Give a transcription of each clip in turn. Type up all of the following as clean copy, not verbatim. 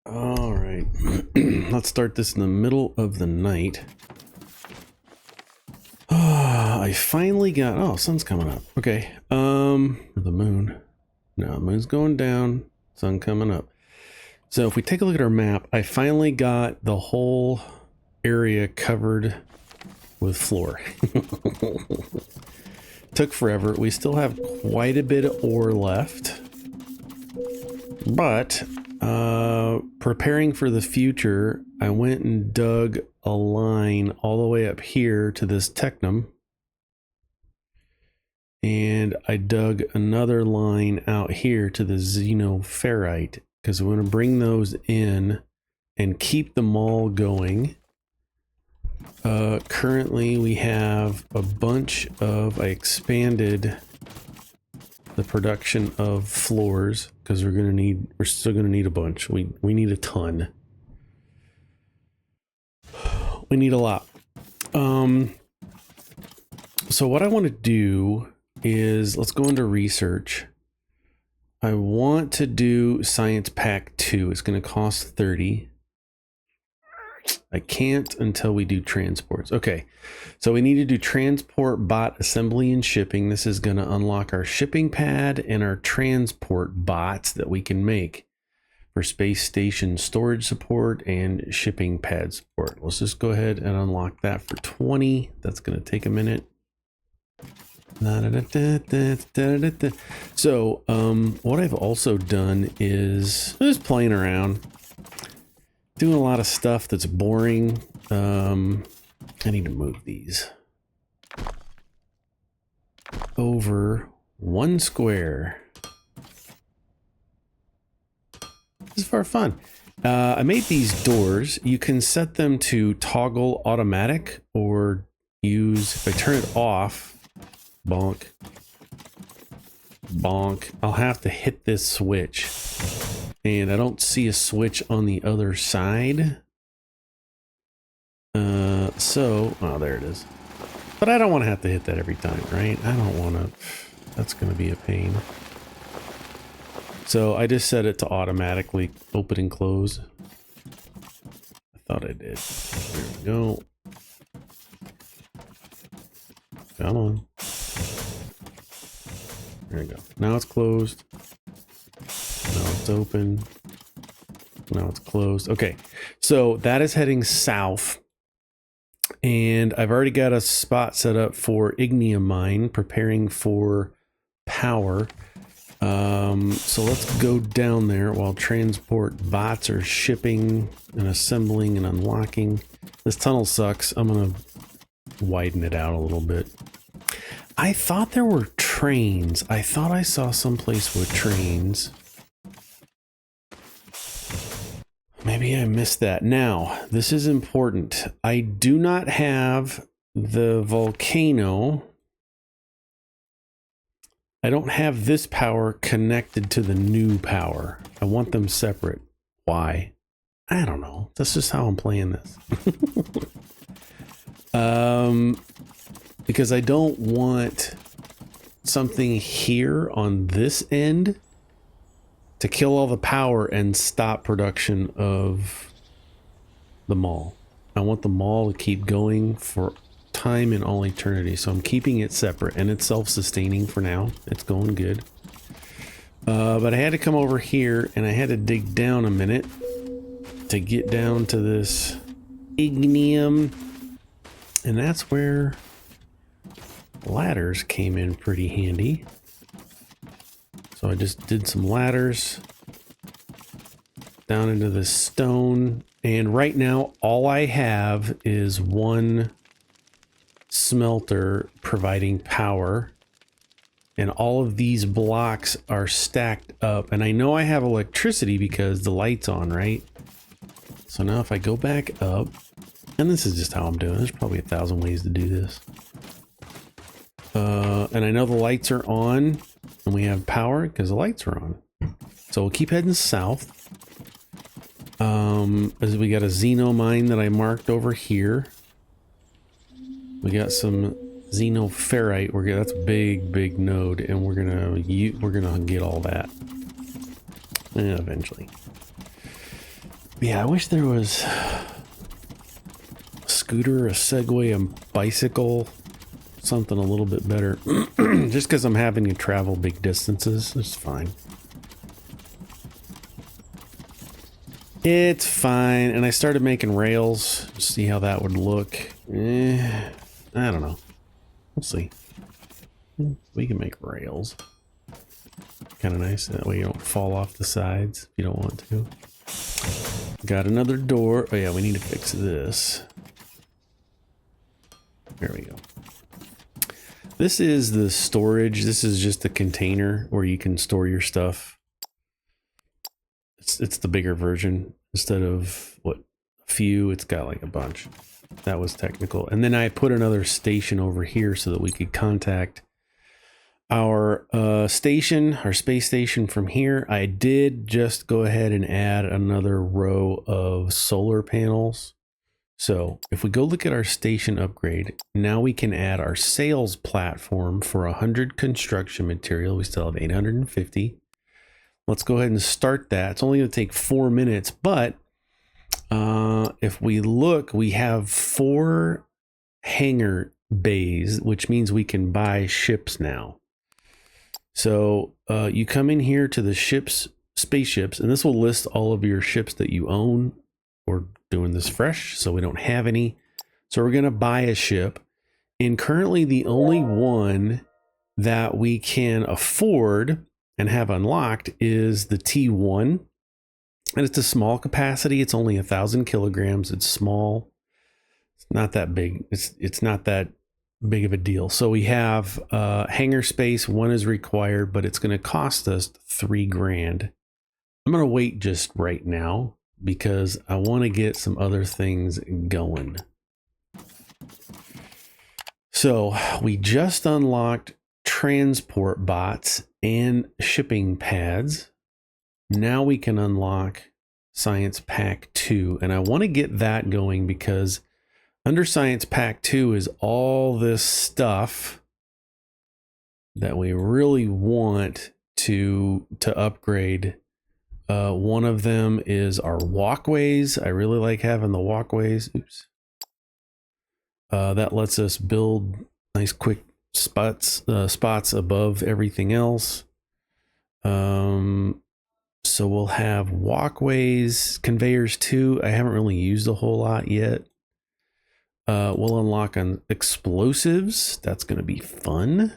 All right, let's start this in the middle of the night. I finally got, oh, sun's coming up. Okay, the moon. No, moon's going down, sun coming up. So if we take a look at our map, I finally got the whole area covered with floor. Took forever. We still have quite a bit of ore left, but preparing for the future, I went and dug a line all the way up here to this technum, and I dug another line out here to the xenoferrite, because we want to bring those in and keep them all going. Currently we have a bunch of, I expanded the production of floors because we're still gonna need a bunch. We need a ton. We need a lot. So what I want to do is, let's go into research. I want to do Science Pack 2. It's going to cost 30. I can't until we do transports. Okay, so we need to do transport bot assembly and shipping. This is going to unlock our shipping pad and our transport bots that we can make for space station storage support and shipping pad support. Let's just go ahead and unlock that for 20. That's going to take a minute. So what I've also done is just playing around, doing a lot of stuff that's boring. I need to move these over 1 square. This is for fun. I made these doors. You can set them to toggle automatic or use, if I turn it off, bonk, bonk, I'll have to hit this switch. And I don't see a switch on the other side. Oh, there it is. But I don't want to have to hit that every time, right? I don't want to, that's going to be a pain. So I just set it to automatically open and close. I thought I did. There we go. Come on. There we go. Now it's closed. Now it's open. Now it's closed. Okay, so that is heading south. And I've already got a spot set up for ignium mine, preparing for power. So let's go down there while transport bots are shipping and assembling and unlocking. This tunnel sucks. I'm going to widen it out a little bit. I thought there were trains. I thought I saw someplace with trains. Maybe I missed that. Now, this is important. I do not have the volcano. I don't have this power connected to the new power. I want them separate. Why? I don't know. That's just how I'm playing this. Because I don't want something here on this end to kill all the power and stop production of the mall. I want the mall to keep going for time and all eternity, so I'm keeping it separate, and it's self-sustaining for now. It's going good. But I had to come over here and I had to dig down a minute to get down to this ignium, and that's where ladders came in pretty handy. So I just did some ladders down into the stone, and right now all I have is one smelter providing power, and all of these blocks are stacked up, and I know I have electricity because the light's on, right? So now if I go back up, and this is just how I'm doing, there's probably 1,000 ways to do this. And I know the lights are on and we have power because the lights are on. So we'll keep heading south. As we got a xeno mine that I marked over here. We got some xenoferrite. That's a big node, and we're gonna get all that eventually. Yeah, I wish there was a scooter, a Segway, a bicycle, something a little bit better. Just because I'm having to travel big distances, it's fine. It's fine. And I started making rails. See how that would look. I don't know. We'll see. We can make rails. Kind of nice. That way you don't fall off the sides if you don't want to. Got another door. Oh yeah, we need to fix this. There we go. This is the storage. This is just a container where you can store your stuff. It's the bigger version. Instead of what, a few, it's got like a bunch. That was technical. And then I put another station over here so that we could contact our station, our space station from here. I did just go ahead and add another row of solar panels. So if we go look at our station upgrade, now we can add our sales platform for 100 construction material. We still have 850. Let's go ahead and start that. It's only going to take 4 minutes, but if we look, we have 4 hangar bays, which means we can buy ships now. So you come in here to the spaceships, and this will list all of your ships that you own. We're doing this fresh, so we don't have any. So we're going to buy a ship. And currently the only one that we can afford and have unlocked is the T1. And it's a small capacity. It's only 1,000 kilograms. It's small. It's not that big. It's not that big of a deal. So we have hangar space. 1 is required, but it's going to cost us 3 grand. I'm going to wait just right now because I want to get some other things going. So we just unlocked transport bots and shipping pads. Now we can unlock Science Pack 2, and I want to get that going because under Science Pack 2 is all this stuff that we really want to upgrade. One of them is our walkways. I really like having the walkways. Oops. That lets us build nice quick spots above everything else. So we'll have walkways, conveyors too. I haven't really used a whole lot yet. We'll unlock on explosives. That's going to be fun.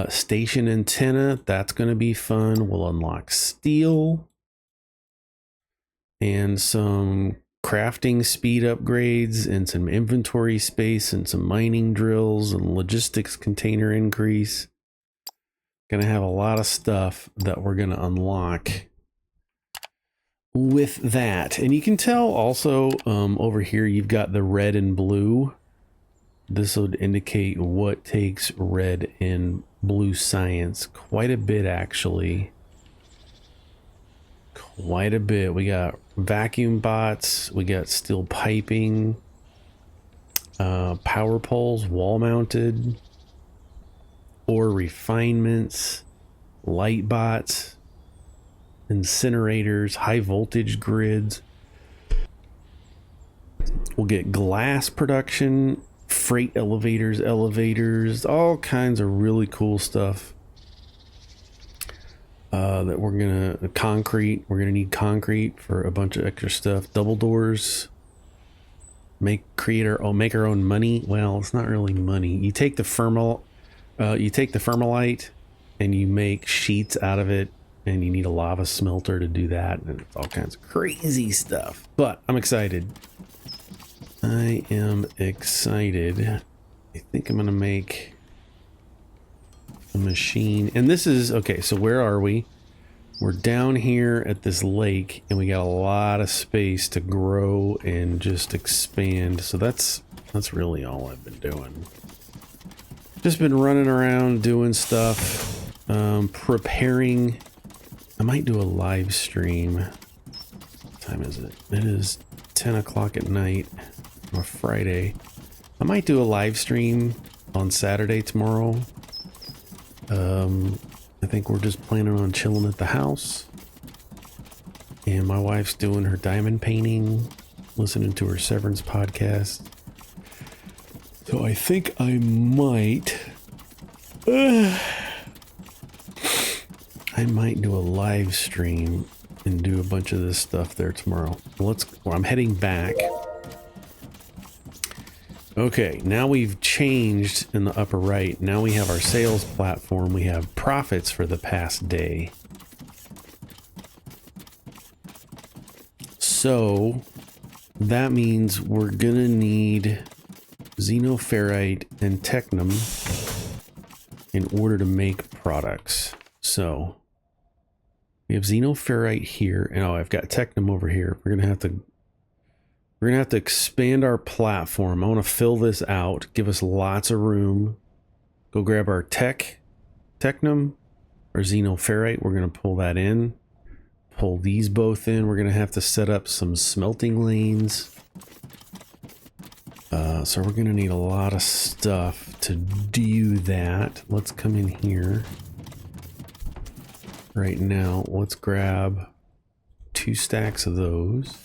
Station antenna. That's going to be fun. We'll unlock steel and some crafting speed upgrades and some inventory space and some mining drills and logistics container increase. Gonna have a lot of stuff that we're gonna unlock with that. And you can tell also over here you've got the red and blue. This would indicate what takes red and blue science. Quite a bit, actually. Quite a bit. We got vacuum bots, we got steel piping, power poles, wall mounted, ore refinements, light bots, incinerators, high voltage grids. We'll get glass production, freight elevators, all kinds of really cool stuff. That we're gonna we're gonna need concrete for a bunch of extra stuff. Double doors, make our own money. Well, it's not really money. You take the thermalite and you make sheets out of it, and you need a lava smelter to do that, and it's all kinds of crazy stuff. But I'm excited. I am excited. I think I'm gonna make a machine. And this is okay, so where are we? We're down here at this lake, and we got a lot of space to grow and just expand. So that's really all I've been doing. Just been running around doing stuff, preparing. I might do a live stream. What time is it? It is 10 o'clock at night on a Friday. I might do a live stream on Saturday tomorrow. I think we're just planning on chilling at the house. And my wife's doing her diamond painting, listening to her Severance podcast. So I think I might... I might do a live stream and do a bunch of this stuff there tomorrow. Well, I'm heading back. Okay, now we've changed in the upper right. Now we have our sales platform. We have profits for the past day. So that means we're gonna need xenoferrite and technum in order to make products. So we have xenoferrite here, and oh, I've got technum over here. We're gonna have to expand our platform. I want to fill this out, give us lots of room. Go grab our technum or xenoferrite. We're gonna pull that in. Pull these both in. We're gonna have to set up some smelting lanes. So we're gonna need a lot of stuff to do that. Let's come in here right now. Let's grab 2 stacks of those.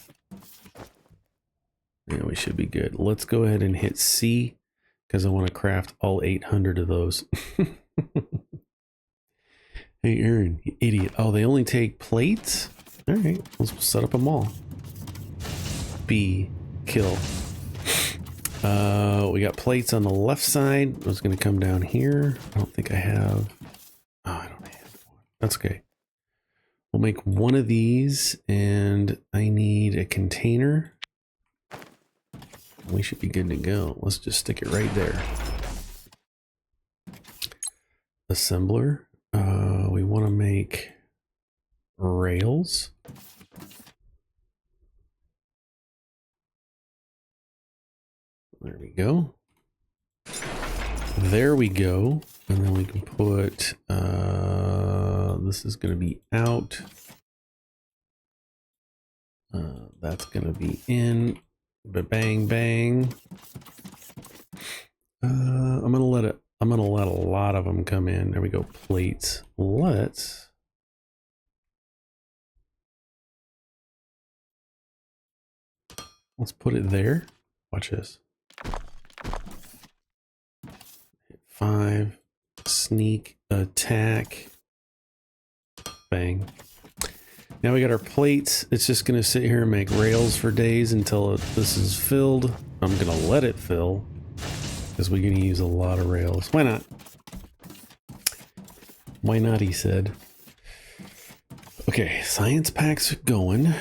Yeah, we should be good. Let's go ahead and hit C because I want to craft all 800 of those. Hey, Aaron, you idiot. Oh, they only take plates? All right, let's set up them all. B, kill. We got plates on the left side. I was going to come down here. I don't think I have. Oh, I don't have one. That's okay. We'll make one of these, and I need a container. We should be good to go. Let's just stick it right there. Assembler. We want to make rails. There we go. There we go. And then we can put, this is going to be out. That's going to be in. Bang, bang. I'm going to let a lot of them come in. There we go. Plates. Let's put it there. Watch this. Hit 5. Sneak attack. Bang. Now we got our plates. It's just going to sit here and make rails for days until this is filled. I'm going to let it fill because we're going to use a lot of rails. Why not? Why not, he said. Okay, science packs are going.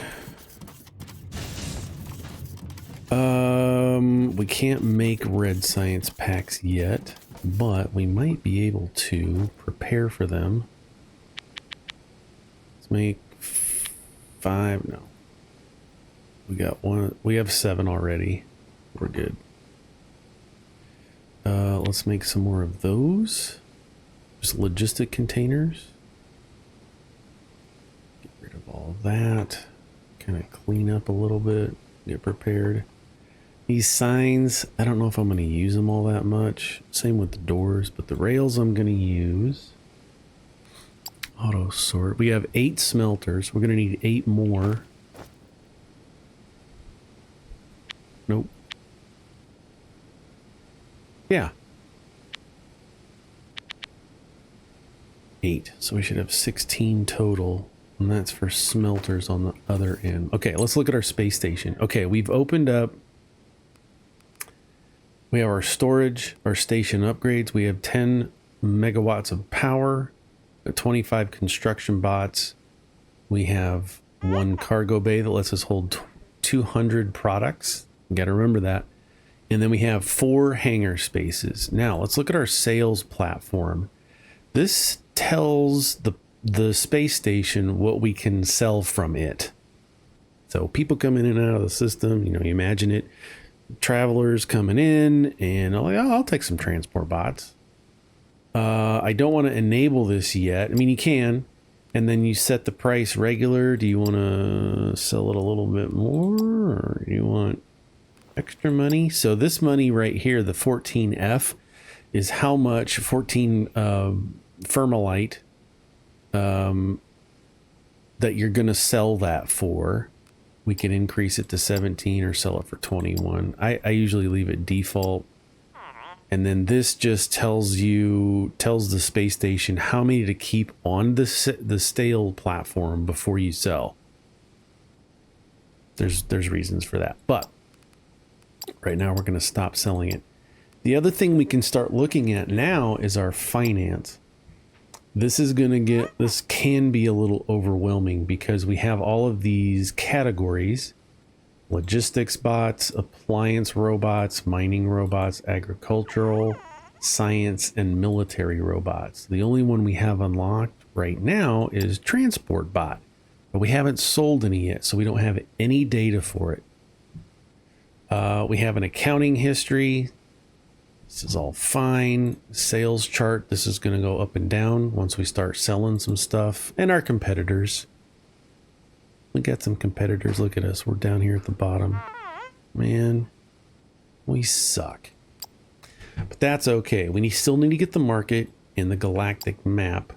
We can't make red science packs yet, but we might be able to prepare for them. Let's make 5. No, we got 1. We have 7 already. We're good. Let's make some more of those. Just logistic containers. Get rid of all that. Kind of clean up a little bit. Get prepared. These signs, I don't know if I'm going to use them all that much. Same with the doors, but the rails I'm going to use. Auto sort. We have 8 smelters. We're going to need 8 more. Nope. Yeah. 8. So we should have 16 total. And that's for smelters on the other end. Okay, let's look at our space station. Okay, we've opened up. We have our storage, our station upgrades. We have 10 megawatts of power, 25 construction bots. We have 1 cargo bay that lets us hold 200 products. You got to remember that. And then we have 4 hangar spaces. Now let's look at our sales platform. This tells the space station what we can sell from it. So people come in and out of the system, you know, you imagine it. Travelers coming in and like, oh, I'll take some transport bots. I don't want to enable this yet. I mean, you can, and then you set the price regular. Do you want to sell it a little bit more, or do you want extra money? So this money right here, the 14F, is how much 14 Fermalite that you're going to sell that for. We can increase it to 17 or sell it for 21. I usually leave it default. And then this just tells the space station how many to keep on the stale platform before you sell. There's reasons for that, but right now we're going to stop selling it. The other thing we can start looking at now is our finance. This can be a little overwhelming because we have all of these categories: logistics bots, appliance robots, mining robots, agricultural, science, and military robots. The only one we have unlocked right now is transport bot, but we haven't sold any yet, so we don't have any data for it. We have an accounting history. This is all fine. Sales chart. This is going to go up and down once we start selling some stuff. And our competitors. We got some competitors. Look at us. We're down here at the bottom. Man, we suck. But that's okay. We still need to get the market in the galactic map.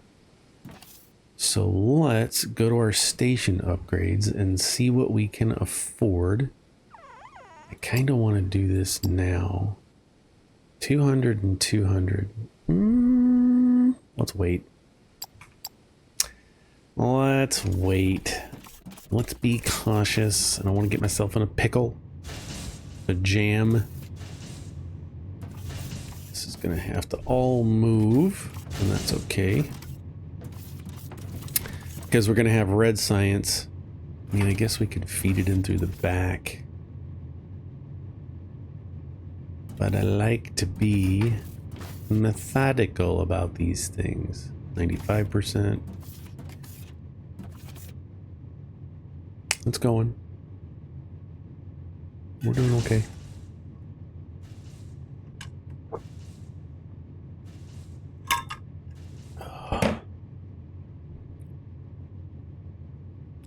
So let's go to our station upgrades and see what we can afford. I kind of want to do this now. 200 and 200. Let's wait. Let's wait. Let's be cautious. I don't want to get myself in a pickle. A jam. This is going to have to all move, and that's okay. Because we're going to have red science. I mean, I guess we could feed it in through the back. But I like to be methodical about these things. 95%. It's going. We're doing okay.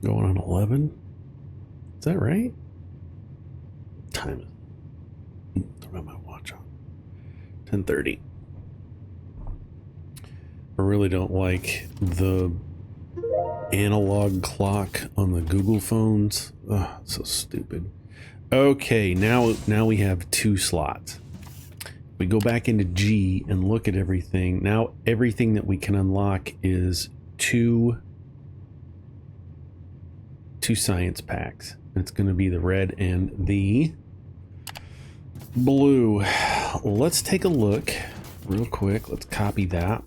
Going on 11? Is that right? Time is. Don't have my watch on. 10:30. I really don't like the analog clock on the Google phones. Ugh, so stupid. Okay, now we have 2 slots. We go back into G and look at everything. Now everything that we can unlock is two science packs. It's going to be the red and the blue. Let's take a look real quick. Let's copy that.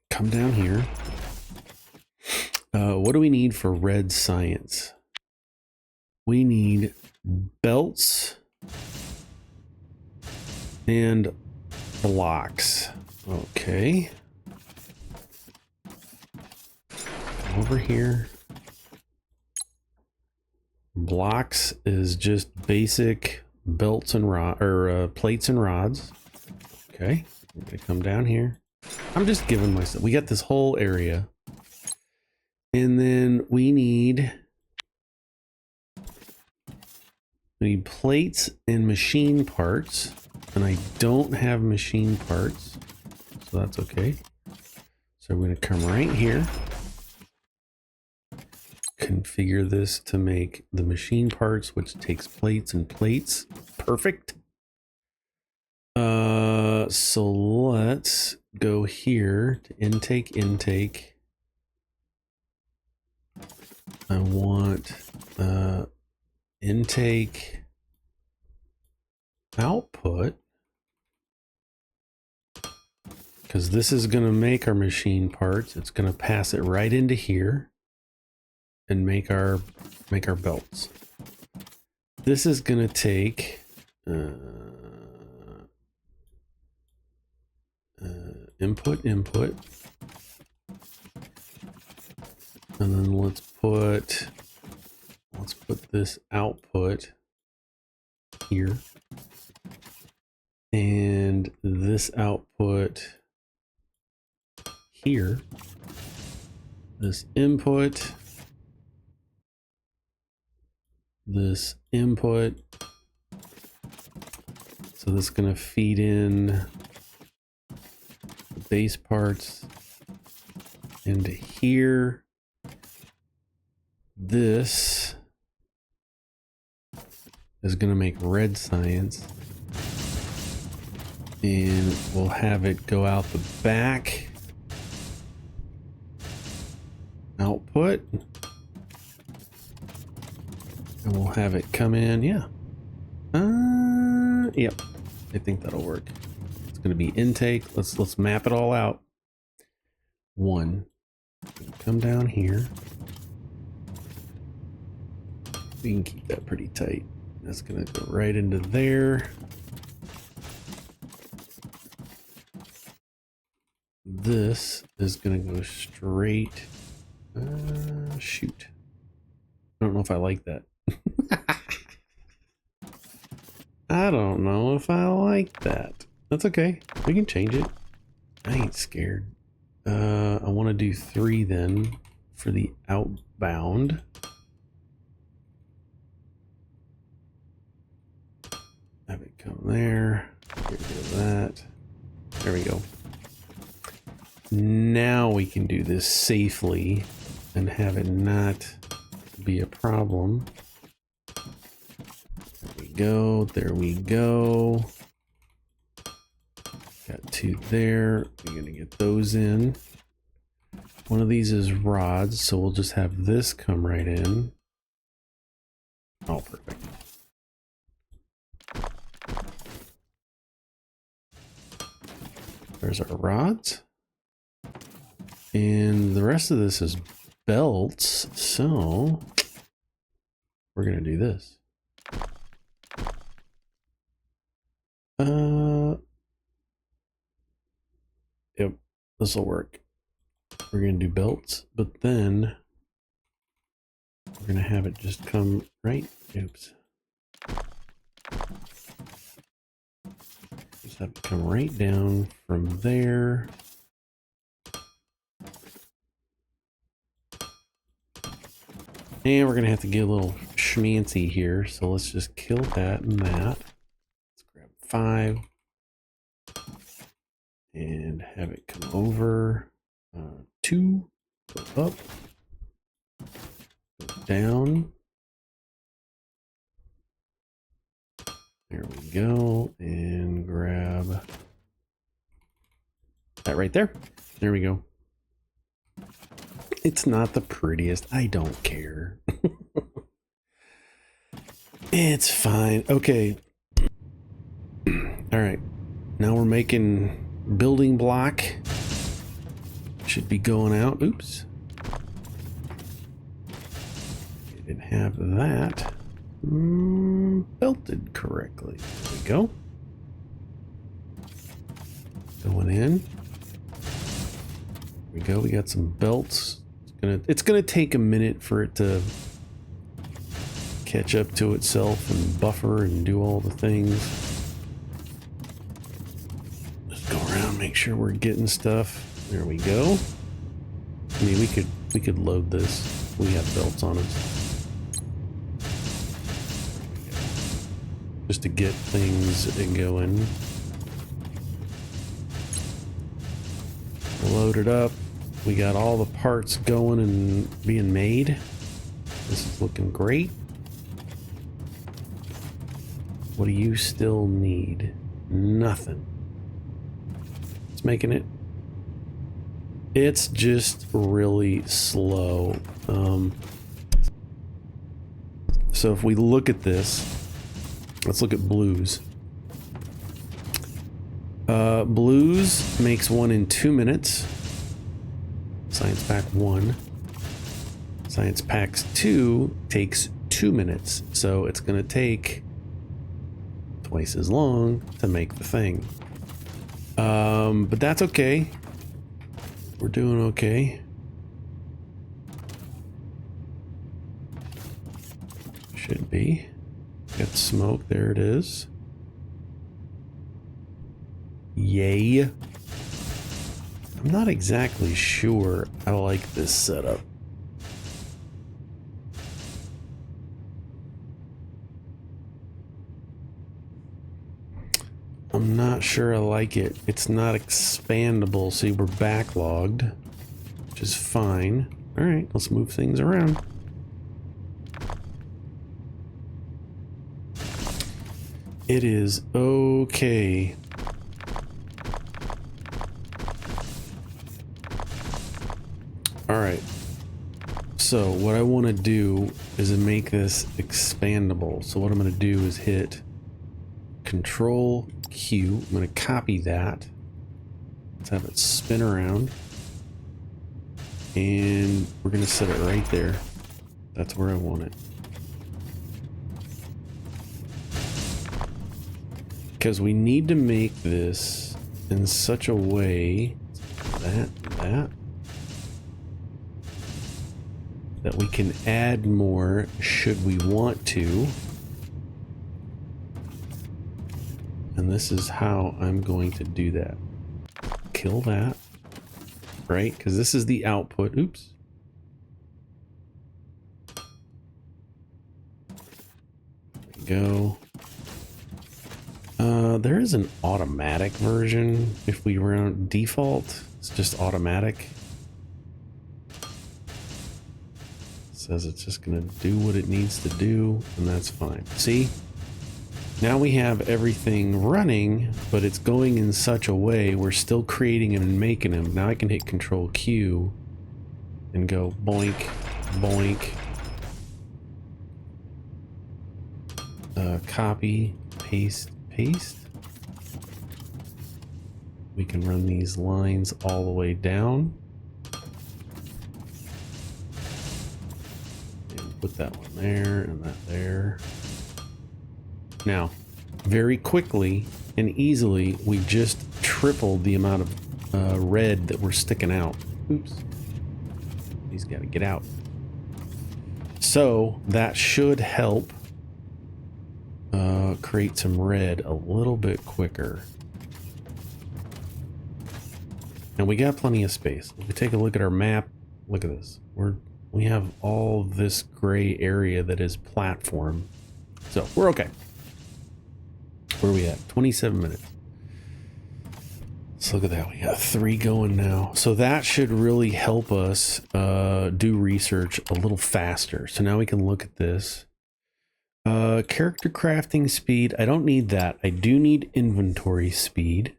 Come down here. What do we need for red science? We need belts and blocks. Okay. Come over here. Blocks is just basic belts and plates and rods. Okay, we're gonna come down here. I'm just giving myself. We got this whole area, and then we need plates and machine parts, and I don't have machine parts, so that's okay. So we're gonna come right here. Configure this to make the machine parts, which takes plates and plates. Perfect. So let's go here to intake. I want intake output, because this is going to make our machine parts. It's going to pass it right into here and make our belts. This is going to take input, and then let's put this output here, and this output here, this input, this input. So this is going to feed in the base parts into here, This is going to make red science. And we'll have it go out the back. Output. And we'll have it come in. Yeah. Yep. I think that'll work. It's going to be intake. Let's map it all out. 1. Come down here. We can keep that pretty tight. That's going to go right into there. This is going to go straight. Shoot. I don't know if I like that. I don't know if I like that. That's okay. We can change it. I ain't scared. I want to do 3 then for the outbound. Have it come there. Get rid of that. There we go. Now we can do this safely and have it not be a problem. There we go. There we go. Got 2 there. We're going to get those in. One of these is rods, so we'll just have this come right in. Oh, perfect. There's our rods. And the rest of this is belts, so we're going to do this. Yep, this will work. We're going to do belts, but then we're going to have it just come right. Oops. Just have it come right down from there. And we're going to have to get a little schmancy here, so let's just kill that and that. Let's grab 5 and have it come over. 2, go up, go down. There we go, and grab that right there. There we go. It's not the prettiest. I don't care. It's fine. Okay. All right. Now we're making building block. Should be going out. Oops. Didn't have that belted correctly. There we go. Going in. There we go. We got some belts. It's gonna take a minute for it to catch up to itself and buffer and do all the things. Just go around, make sure we're getting stuff. There we go. I mean, we could load this. We have belts on us. Just to get things going. Load it up. We got all the parts going and being made. This is looking great. What do you still need? Nothing. It's making it. It's just really slow. So if we look at this, let's look at blues. Blues makes one in 2 minutes. Science pack 1. Science packs 2 takes 2 minutes. So it's going to take twice as long to make the thing. But that's okay. We're doing okay. Should be. Got smoke. There it is. Yay. I'm not exactly sure I like this setup. I'm not sure I like it. It's not expandable. See, we're backlogged, which is fine. All right, let's move things around. It is okay. All right. So what I want to do is make this expandable. So what I'm going to do is hit Control Q. I'm going to copy that. Let's have it spin around. And we're going to set it right there. That's where I want it. Because we need to make this in such a way that we can add more should we want to. And this is how I'm going to do that. Kill that, right? Because this is the output. Oops. There we go. There is an automatic version. If we run default, it's just automatic. It says it's just going to do what it needs to do, and that's fine. See? Now we have everything running, but it's going in such a way we're still creating them and making them. Now I can hit Control Q and go boink, boink. Copy, paste, paste. We can run these lines all the way down. And put that one there and that there. Now, very quickly and easily, we just tripled the amount of red that we're sticking out. Oops. He's got to get out. So that should help create some red a little bit quicker. And we got plenty of space. If we take a look at our map, look at this. We have all this gray area that is platform. So we're okay. Where are we at? 27 minutes. Let's look at that. We got 3 going now. So that should really help us do research a little faster. So now we can look at this. Character crafting speed. I don't need that. I do need inventory speed.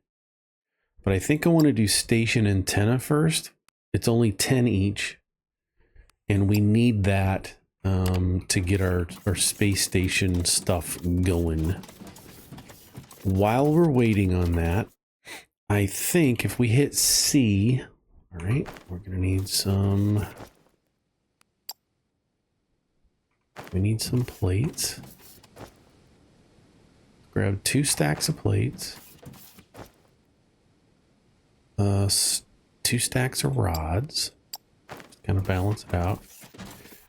But I think I want to do station antenna first. It's only 10 each. And we need that to get our space station stuff going. While we're waiting on that, I think if we hit C, all right, we're going to need some... We need some plates. Grab 2 stacks of plates. 2 stacks of rods. Just kind of balance it out.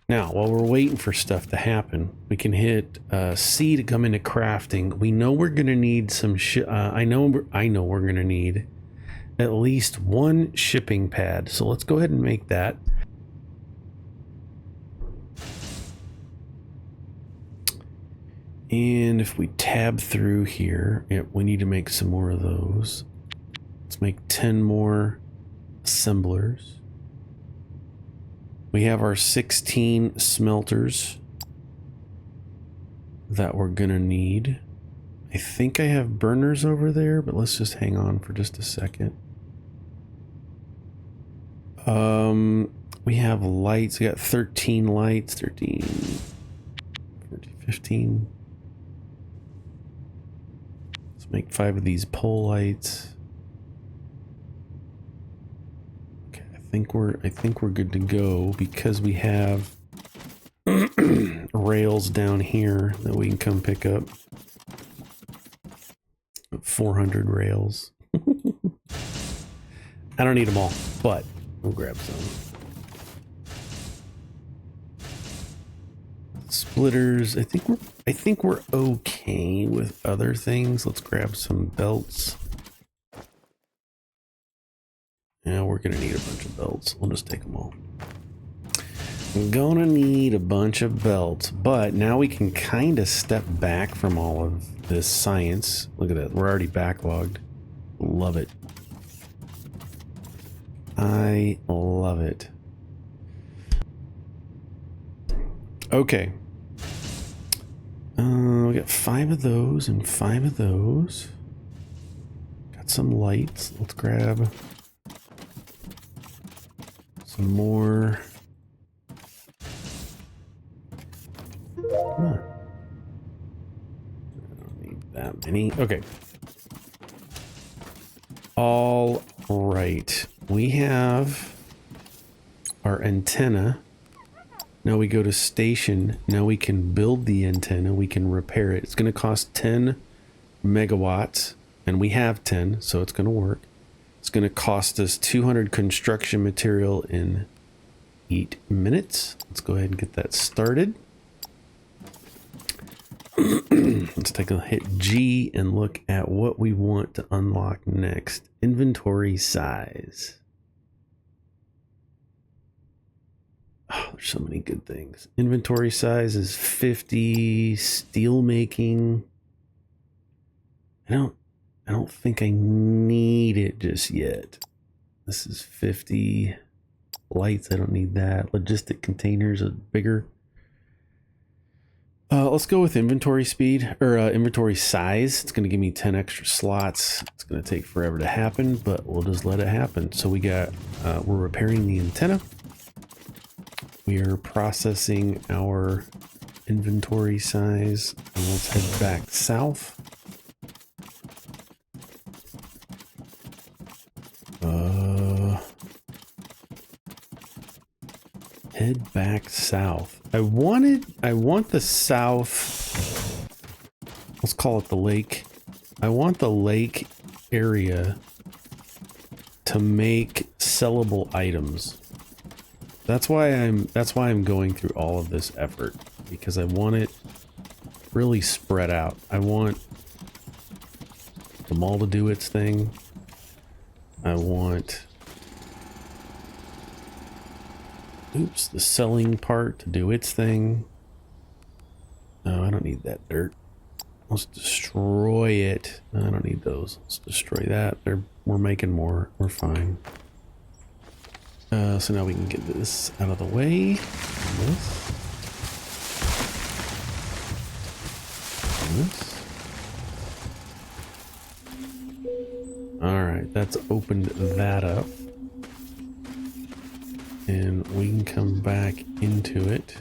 Now, while we're waiting for stuff to happen, we can hit C to come into crafting. We know we're going to need some I know we're going to need at least 1 shipping pad. So let's go ahead and make that. And if we tab through here, we need to make some more of those. Let's make 10 more assemblers. We have our 16 smelters that we're gonna need. I think I have burners over there, but let's just hang on for just a second. We have lights. We got 13 lights. 13, 14, 15. Let's make 5 of these pole lights. I think we're good to go because we have rails down here that we can come pick up. 400 rails. I don't need them all, but we'll grab some. Splitters. I think we're okay with other things. Let's grab some belts. Yeah, we're gonna need a bunch of belts. We'll just take them all. I'm gonna need a bunch of belts, but now we can kind of step back from all of this science. Look at that. We're already backlogged. Love it. I love it. Okay. We got got 5 of those and 5 of those. Got some lights. Let's grab some more. Huh. I don't need that many. Okay. All right. We have our antenna. Now we go to station. Now we can build the antenna. We can repair it. It's going to cost 10 megawatts, and we have 10, so it's going to work. It's going to cost us 200 construction material in 8 minutes. Let's go ahead and get that started. Let's take a hit G and look at what we want to unlock next. Inventory size. Oh, there's so many good things. Inventory size is 50. Steel making. I don't think I need it just yet. This is 50. Lights, I don't need that. Logistic containers are bigger. Let's go with inventory speed, or inventory size. It's going to give me 10 extra slots. It's going to take forever to happen, but we'll just let it happen. So we got, we're repairing the antenna. We are processing our inventory size, and let's head back south. Head back south. I want the south, let's call it the lake. I want the lake area to make sellable items. That's why I'm going through all of this effort, because I want it really spread out. I want the mall to do its thing. I want the selling part to do its thing. No, I don't need that dirt. Let's destroy it. No, I don't need those. Let's destroy that. We're making more. We're fine. So now we can get this out of the way. This. This. All right, that's opened that up. And we can come back into it.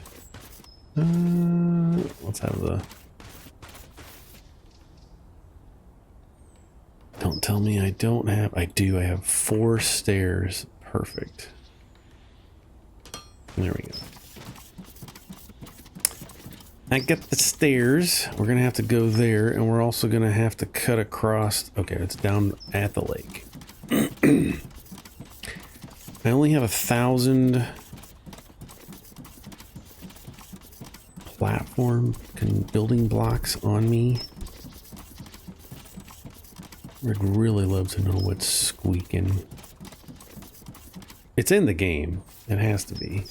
Let's have the... Don't tell me I don't have... I do. I have 4 stairs. Perfect. There we go. I get the stairs. We're going to have to go there. And we're also going to have to cut across... Okay, it's down at the lake. I only have 1,000 platform building blocks on me. I'd really love to know what's squeaking. It's in the game. It has to be.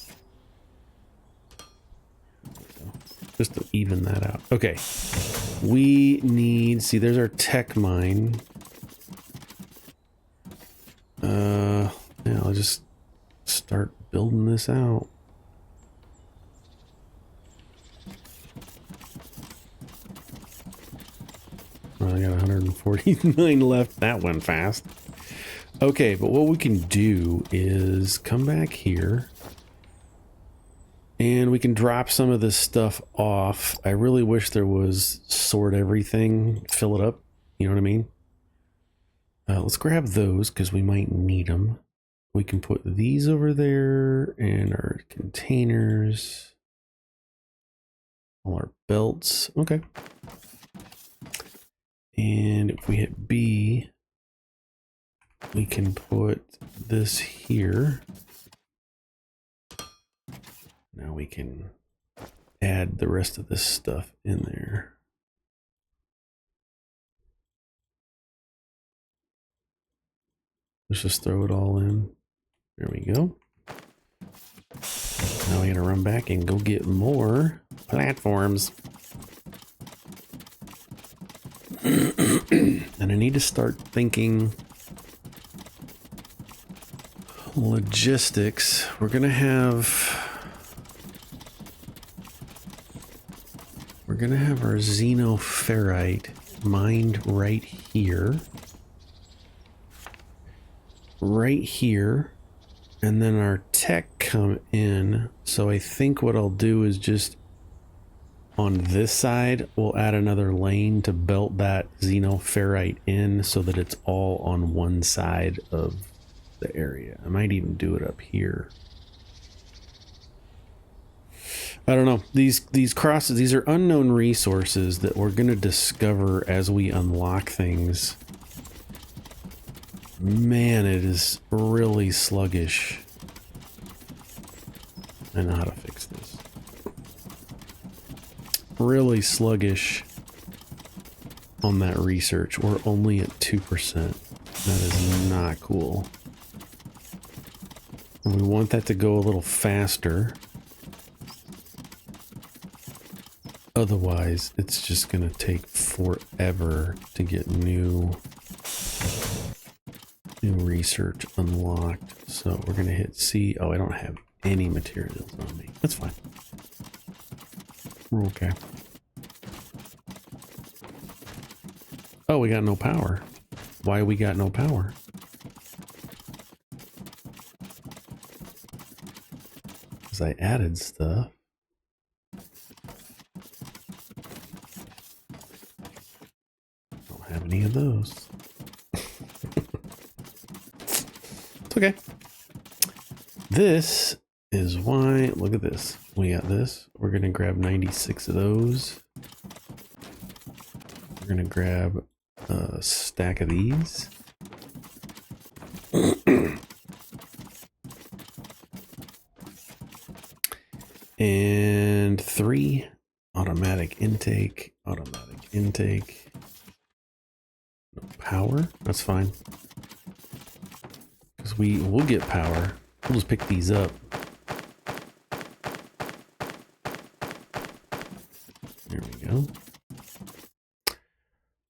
Just to even that out. Okay. We need... See, there's our tech mine. Yeah, I'll just start building this out. Well, I got 149 left. That went fast. Okay, but what we can do is come back here and we can drop some of this stuff off. I really wish there was sort everything, fill it up. You know what I mean? Let's grab those because we might need them. We can put these over there and our containers, all our belts. Okay. And if we hit B, we can put this here. Now we can add the rest of this stuff in there. Let's just throw it all in. There we go. Now we gotta run back and go get more platforms. And I need to start thinking logistics. We're gonna have our xenoferrite mined right here. Right here. And then our tech come in. So I think what I'll do is just on this side, we'll add another lane to belt that xenoferrite in so that it's all on one side of the area. I might even do it up here. I don't know. These crosses, these are unknown resources that we're going to discover as we unlock things. Man, it is really sluggish. I know how to fix this. Really sluggish on that research. We're only at 2%. That is not cool. And we want that to go a little faster. Otherwise, it's just going to take forever to get new research unlocked. So we're going to hit C. Oh, I don't have any materials on me. That's fine. We're okay. Oh, we got no power. Why we got no power? Because I added stuff. Don't have any of those. It's okay. This is why, look at this. We got this. We're going to grab 96 of those. We're going to grab a stack of these. And 3 automatic intake, no power. That's fine. Because we'll get power. We'll just pick these up. There we go.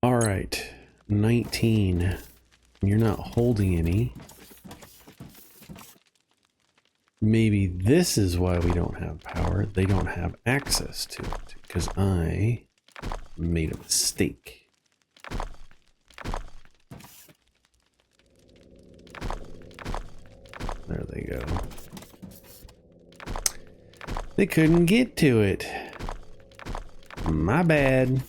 All right, 19. You're not holding any. Maybe this is why we don't have power. They don't have access to it because I made a mistake. There they go. They couldn't get to it. My bad.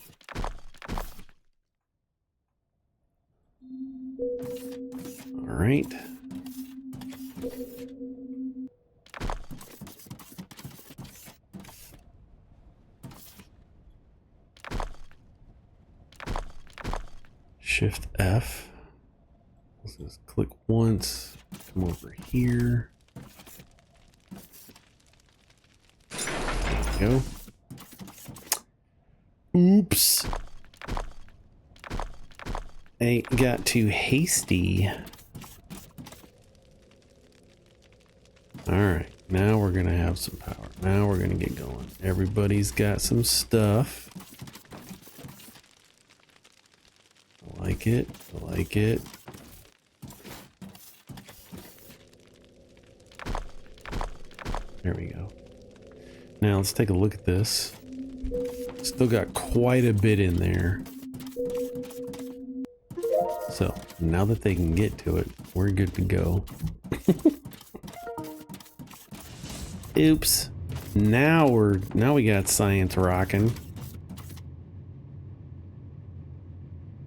All right. Shift F. Let's just click once. Come over here. There we go. Oops. I got too hasty. Alright, now we're gonna have some power. Now we're gonna get going. Everybody's got some stuff. I like it. I like it. There we go. Now let's take a look at this. Still got quite a bit in there. So now that they can get to it, we're good to go. Oops. Now we got science rocking.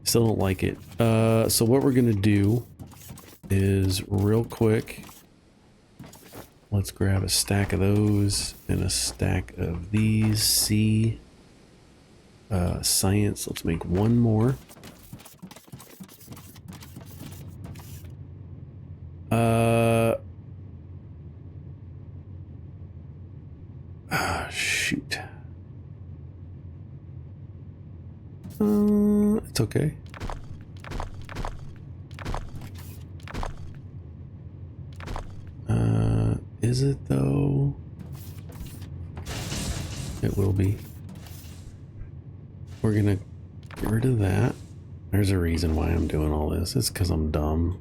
Still don't like it. So what we're gonna do is real quick. Let's grab a stack of those and a stack of these. C. Science. Let's make one more. Shoot. It's okay. Is it though? It will be. We're gonna get rid of that. There's a reason why I'm doing all this. It's because I'm dumb.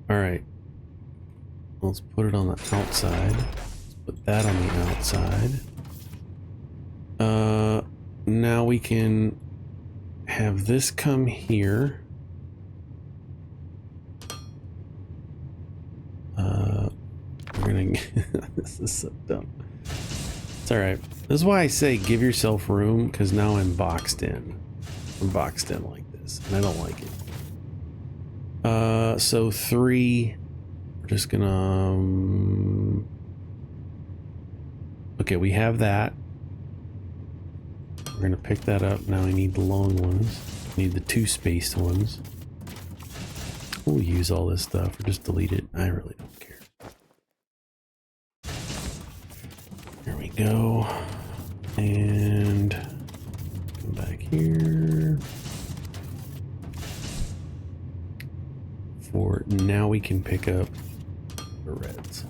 All right. Let's put it on the outside. Let's put that on the outside. now we can have this come here. We're gonna this is so dumb. It's all right. This is why I say give yourself room, because now I'm boxed in. I'm boxed in like this, and I don't like it. So 3. We're just gonna. Okay, we have that. We're gonna pick that up. Now I need the long ones. I need the 2-spaced ones. We'll use all this stuff or just delete it. I really don't care. There we go. And come back here. For now we can pick up the reds.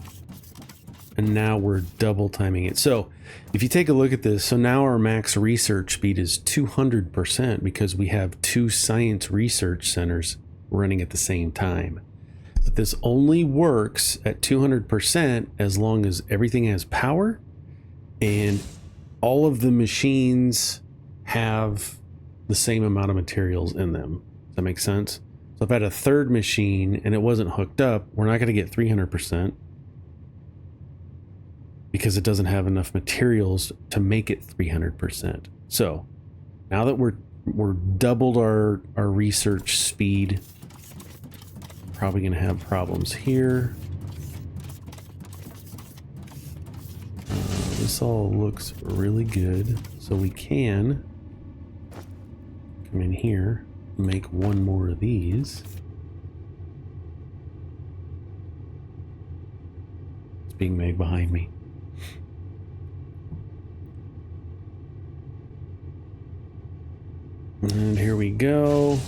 And now we're double timing it. So if you take a look at this, so now our max research speed is 200% because we have 2 science research centers running at the same time. But this only works at 200% as long as everything has power and all of the machines have the same amount of materials in them. Does that make sense? So if I had a third machine and it wasn't hooked up, we're not going to get 300% because it doesn't have enough materials to make it 300%. So now that we're doubled our research speed, probably going to have problems here. This all looks really good, so we can come in here, make one more of these. It's being made behind me. And here we go.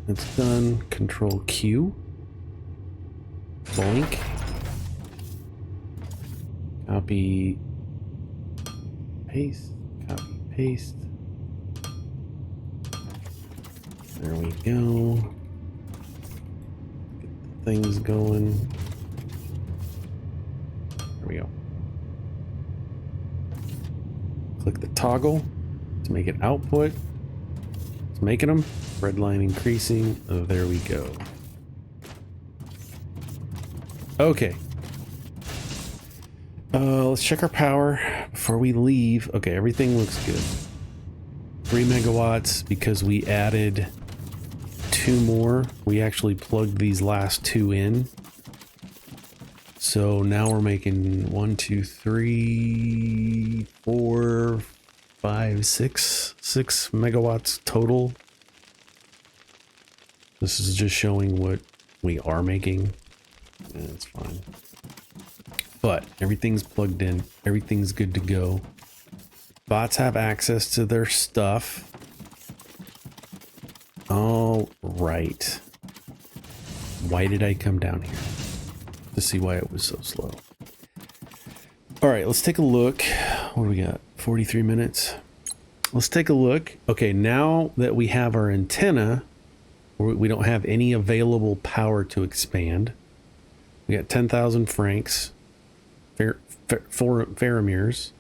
It's done. Control Q. Blank. Copy. Paste. Copy. Paste. There we go. Get the things going. There we go. Click the toggle to make it output. It's making them. Red line increasing. Oh, there we go. Okay. Let's check our power before we leave. Okay, everything looks good. 3 megawatts because we added 2 more. We actually plugged these last 2 in. So now we're making 1, 2, 3, 4, 5, 6 megawatts total. This is just showing what we are making. Yeah, that's fine. But everything's plugged in. Everything's good to go. Bots have access to their stuff. All right. Why did I come down here? To see why it was so slow. All right, let's take a look. What do we got? 43 minutes. Let's take a look. Okay, now that we have our antenna, we don't have any available power to expand. We got 10,000 francs. Faramirs.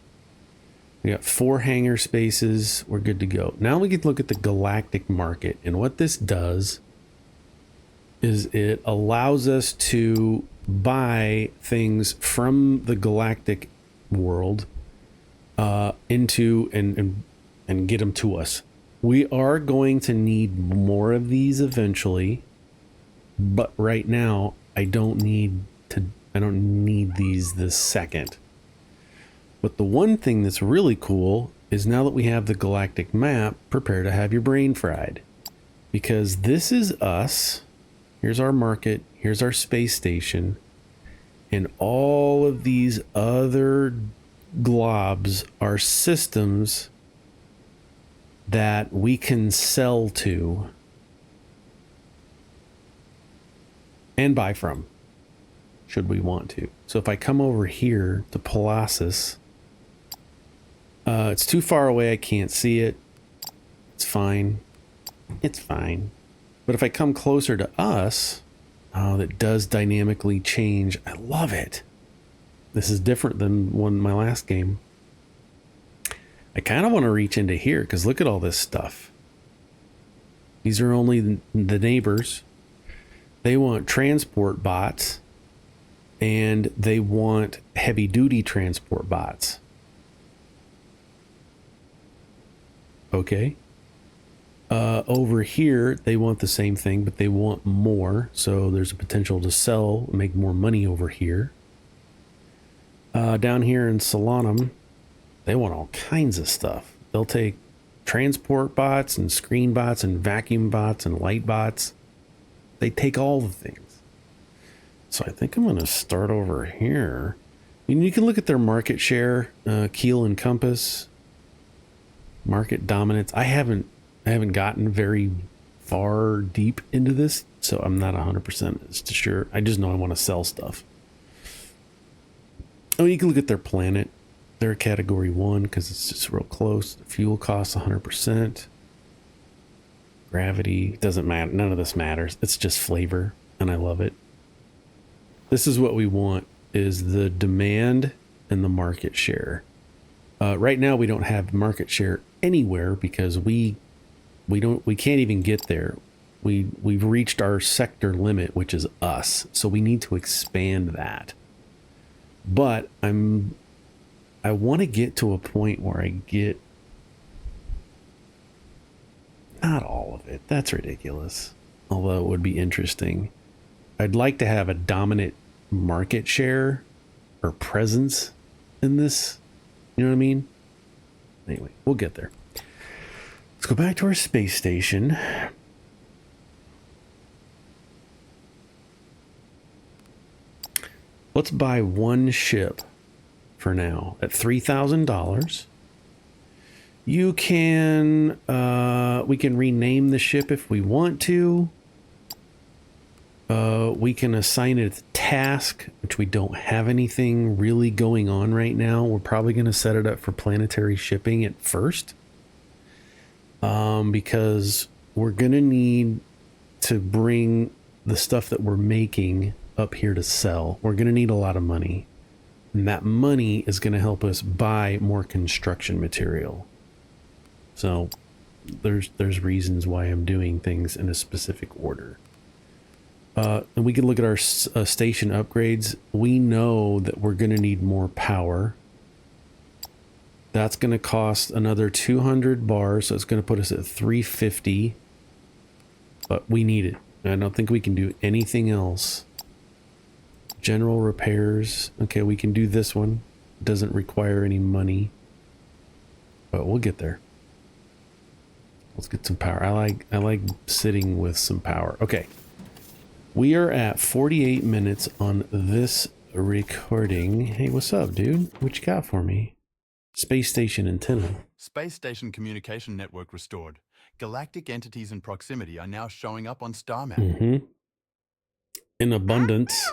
We got 4 hangar spaces. We're good to go. Now we can look at the galactic market. And what this does is it allows us to buy things from the galactic world into and get them to us. We are going to need more of these eventually, but right now I don't need these this second. But the one thing that's really cool is now that we have the galactic map, prepare to have your brain fried. Because this is us. Here's our market. Here's our space station. And all of these other globs are systems that we can sell to and buy from, should we want to. So if I come over here to Colossus, it's too far away. I can't see it. It's fine. It's fine. But if I come closer to us, oh, that does dynamically change. I love it. This is different than my last game. I kind of want to reach into here because look at all this stuff. These are only the neighbors. They want transport bots and they want heavy duty transport bots. Okay. Over here, they want the same thing, but they want more. So there's a potential to sell, make more money over here. Down here in Solanum, they want all kinds of stuff. They'll take transport bots and screen bots and vacuum bots and light bots. They take all the things. So I think I'm going to start over here. And you can look at their market share, Keel and Compass, market dominance. I haven't gotten very far deep into this, so I'm not 100% sure. I just know I want to sell stuff. Oh, you can look at their planet. They're a category 1 because it's just real close. The fuel costs 100%. Gravity doesn't matter. None of this matters. It's just flavor, and I love it. This is what we want: is the demand and the market share. Right now, we don't have market share anywhere because we can't even get there. We've reached our sector limit, which is us. So we need to expand that. But I want to get to a point where I get not all of it. That's ridiculous. Although it would be interesting. I'd like to have a dominant market share or presence in this. You know what I mean? Anyway, we'll get there. Let's go back to our space station. Let's buy one ship for now at $3,000. You can, we can rename the ship if we want to. We can assign it a task, which we don't have anything really going on right now. We're probably going to set it up for planetary shipping at first. Because we're going to need to bring the stuff that we're making up here to sell. We're going to need a lot of money. And that money is going to help us buy more construction material. So there's reasons why I'm doing things in a specific order. And we can look at our station upgrades. We know that we're going to need more power. That's going to cost another 200 bars, so it's going to put us at 350. But we need it. I don't think we can do anything else. General repairs. Okay, we can do this one. It doesn't require any money. But we'll get there. Let's get some power. I like sitting with some power. Okay. We are at 48 minutes on this recording. Hey, what's up, dude? What you got for me? Space station antenna. Space station communication network restored. Galactic entities in proximity are now showing up on star map. In abundance.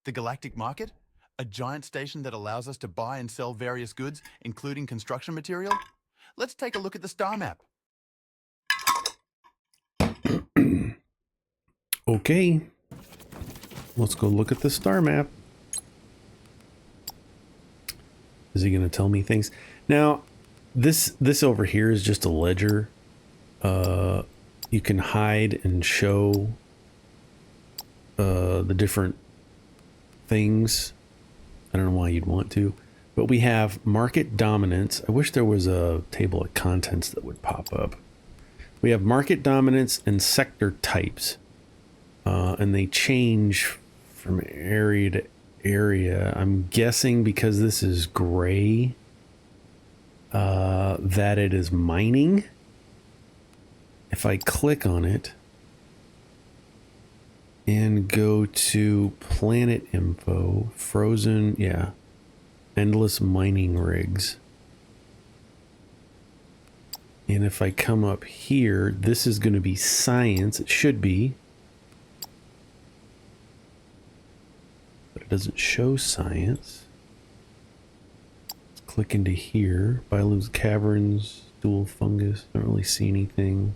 The galactic market? A giant station that allows us to buy and sell various goods, including construction material? Let's take a look at the star map. Okay. Let's go look at the star map. Is he going to tell me things? Now, this over here is just a ledger. You can hide and show the different things. I don't know why you'd want to. But we have market dominance. I wish there was a table of contents that would pop up. We have market dominance and sector types. And they change from area to area. I'm guessing because this is gray, that it is mining. If I click on it and go to planet info, frozen, yeah, endless mining rigs. And if I come up here, this is going to be science. It should be. But it doesn't show science. Let's click into here. Biolumi's caverns, dual fungus. Don't really see anything.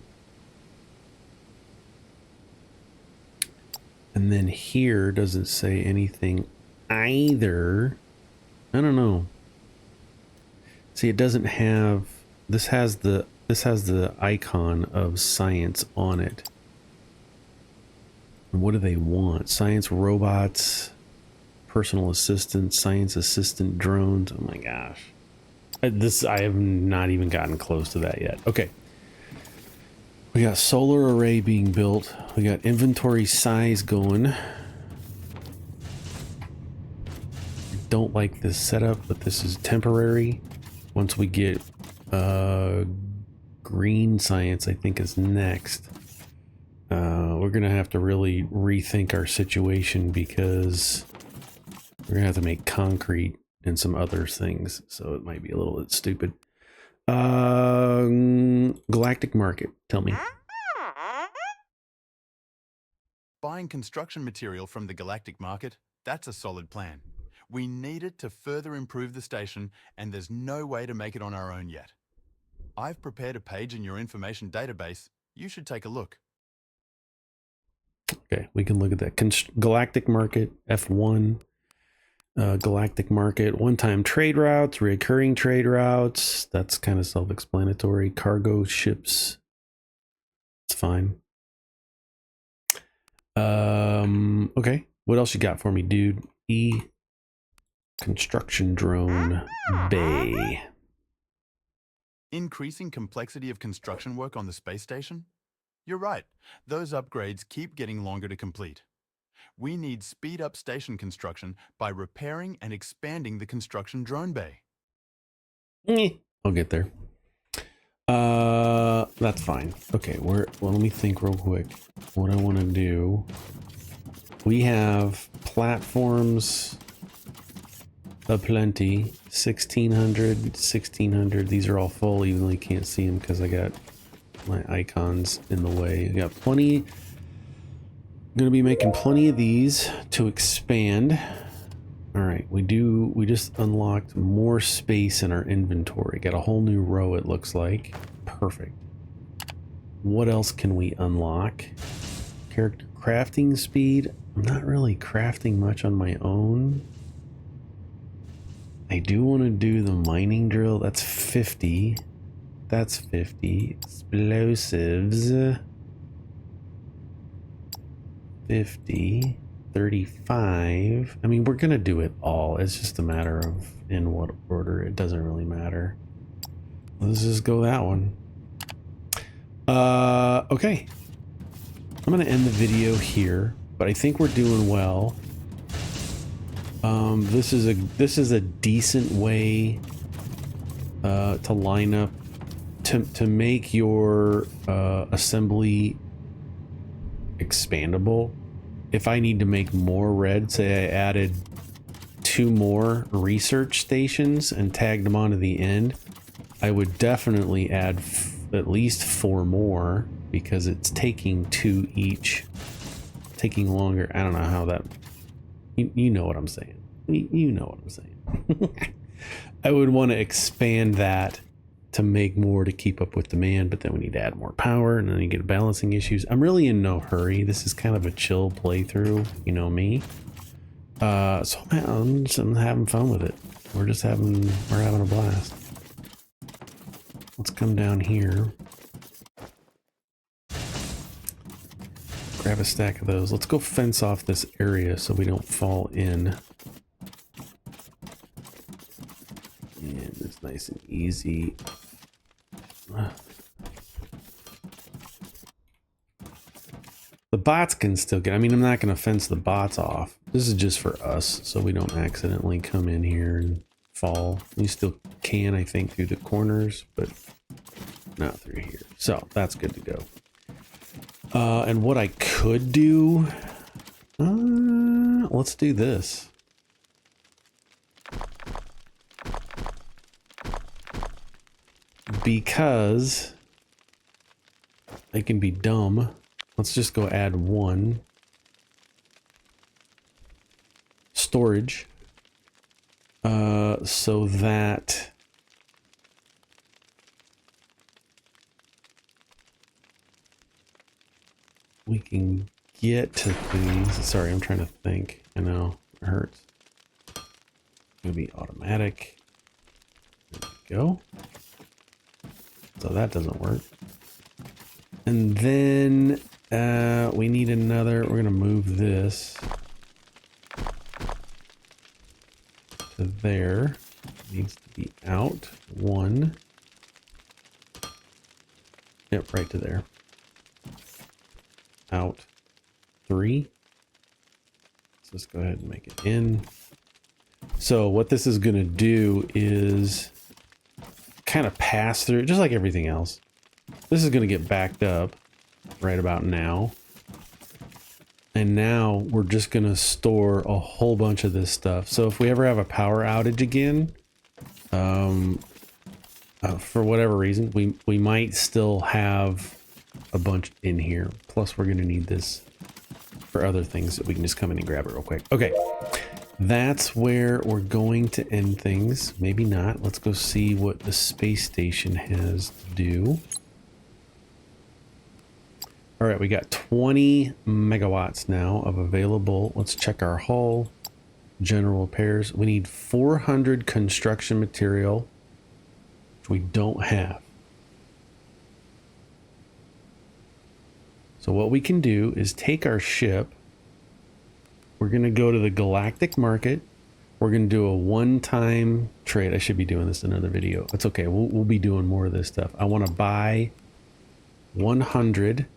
And then here doesn't say anything either. I don't know. See, it doesn't have, this has the icon of science on it. And what do they want? Science robots, personal assistant, science assistant drones. Oh my gosh. I have not even gotten close to that yet. Okay. We got solar array being built. We got inventory size going. I don't like this setup, but this is temporary. Once we get green science, I think is next. We're gonna have to really rethink our situation because we're gonna have to make concrete and some other things, so it might be a little bit stupid. Galactic market, tell me. Buying construction material from the galactic market, that's a solid plan. We need it to further improve the station, and there's no way to make it on our own yet. I've prepared a page in your information database. You should take a look. Okay, we can look at that. Galactic market, F1. Galactic market, one-time trade routes, recurring trade routes. That's kind of self-explanatory. Cargo ships. It's fine. Okay. What else you got for me, dude? Construction drone bay. Increasing complexity of construction work on the space station? You're right. Those upgrades keep getting longer to complete. We need speed up station construction by repairing and expanding the construction drone bay. I'll get there. That's fine. Okay, well, let me think real quick. What I want to do. We have platforms aplenty. 1600, 1600. These are all full, even though you can't see them because I got my icons in the way. I got plenty. I'm gonna be making plenty of these to expand. All right, we just unlocked more space in our inventory. Got a whole new row, it looks like. Perfect. What else can we unlock? Character crafting speed. I'm not really crafting much on my own. I do want to do the mining drill. That's 50. That's 50. Explosives. 50. 35. I mean, we're going to do it all. It's just a matter of in what order. It doesn't really matter. Let's just go that one. Okay. I'm going to end the video here, but I think we're doing well. This is a decent way to line up to make your assembly expandable. If I need to make more red, say I added 2 more research stations and tagged them onto the end, I would definitely add at least 4 more because it's taking 2 each, taking longer. I don't know how that, you know what I'm saying. You know what I'm saying. I would want to expand that to make more to keep up with demand, but then we need to add more power and then you get balancing issues. I'm really in no hurry. This is kind of a chill playthrough, you know me. So I'm having fun with it. We're having a blast. Let's come down here. Grab a stack of those. Let's go fence off this area so we don't fall in. And it's nice and easy. The bots can still get, I mean, I'm not going to fence the bots off. This is just for us, so we don't accidentally come in here and fall. We still can, I think, through the corners, but not through here. So that's good to go. And what I could do, let's do this. Because I can be dumb. Let's just go add 1 storage so that we can get to things. Sorry, I'm trying to think. I know it hurts. It's gonna be automatic. go. So that doesn't work. And then we need another. We're going to move this to there. Needs to be out. 1. Yep, right to there. Out. 3. Let's just go ahead and make it in. So what this is going to do is kind of pass through, just like everything else. This is going to get backed up right about now. And now we're just going to store a whole bunch of this stuff. So if we ever have a power outage again, for whatever reason, we might still have a bunch in here. Plus we're going to need this for other things that we can just come in and grab it real quick. Okay. That's where we're going to end things. Maybe not. Let's go see what the space station has to do. All right, we got 20 megawatts now of available. Let's check our hull. General repairs. We need 400 construction material, which we don't have. So what we can do is take our ship. We're going to go to the galactic market. We're going to do a one-time trade. I should be doing this in another video. It's okay. We'll be doing more of this stuff. I want to buy 100.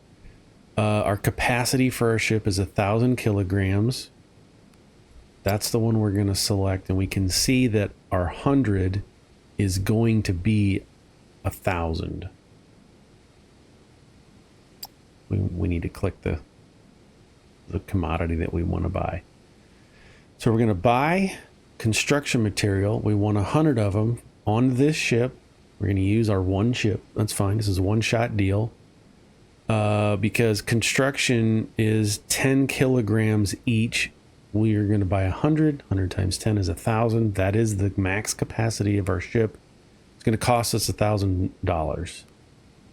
Our capacity for our ship is 1,000 kilograms. That's the one we're going to select. And we can see that our 100 is going to be 1,000. We need to click the commodity that we want to buy. So we're going to buy construction material. We want 100 of them on this ship. We're going to use our one ship. That's fine. This is a one-shot deal. Because construction is 10 kilograms each. We are going to buy 100. 100 times 10 is 1,000. That is the max capacity of our ship. It's going to cost us $1,000.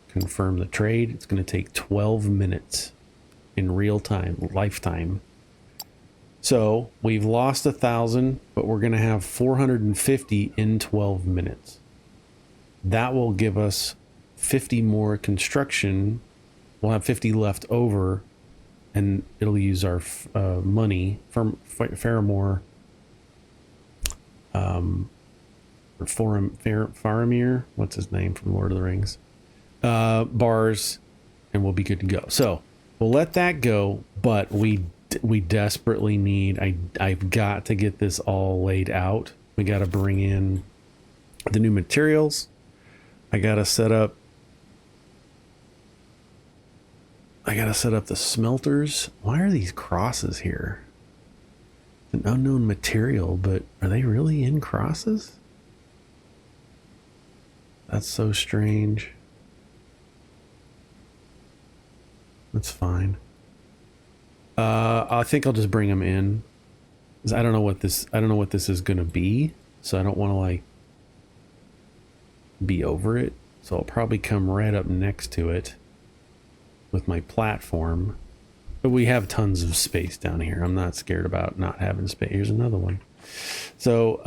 Confirm the trade. It's going to take 12 minutes in real time, lifetime. So we've lost 1,000, but we're going to have 450 in 12 minutes. That will give us 50 more construction. We'll have 50 left over, and it'll use our money from Faramir, or Faramir, what's his name from Lord of the Rings, bars, and we'll be good to go. So we'll let that go, but we desperately need, I've got to get this all laid out. We got to bring in the new materials. I got to set up the smelters. Why are these crosses here? An unknown material, but are they really in crosses? That's so strange. That's fine. I think I'll just bring them in. 'Cause I don't know what this is gonna be, so I don't want to like be over it. So I'll probably come right up next to it with my platform. But we have tons of space down here. I'm not scared about not having space. Here's another one. So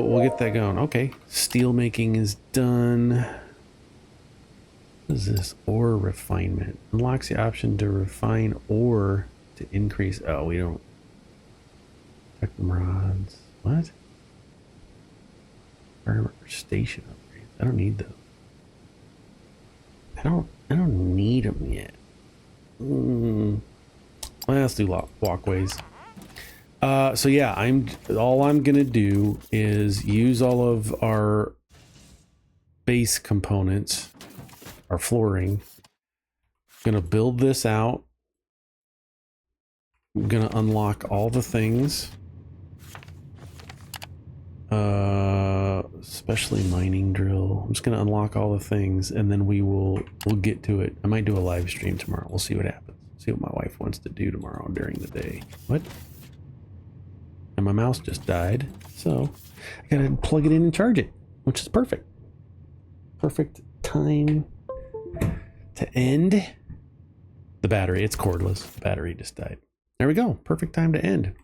we'll get that going. Okay, steel making is done. What is this? Ore refinement. Unlocks the option to refine ore to increase. Oh, we don't. Technium rods. What? Station upgrades. I don't need those. I don't need them yet. Well, let's do walkways. So yeah, all I'm gonna do is use all of our base components, our flooring. Gonna build this out. I'm gonna unlock all the things, especially mining drill. I'm just gonna unlock all the things, and then we'll get to it. I might do a live stream tomorrow. We'll see what happens. See what my wife wants to do tomorrow during the day. What? And my mouse just died, so I gotta plug it in and charge it, which is perfect. Perfect time to end the battery. It's cordless. The battery just died. There we go. Perfect time to end.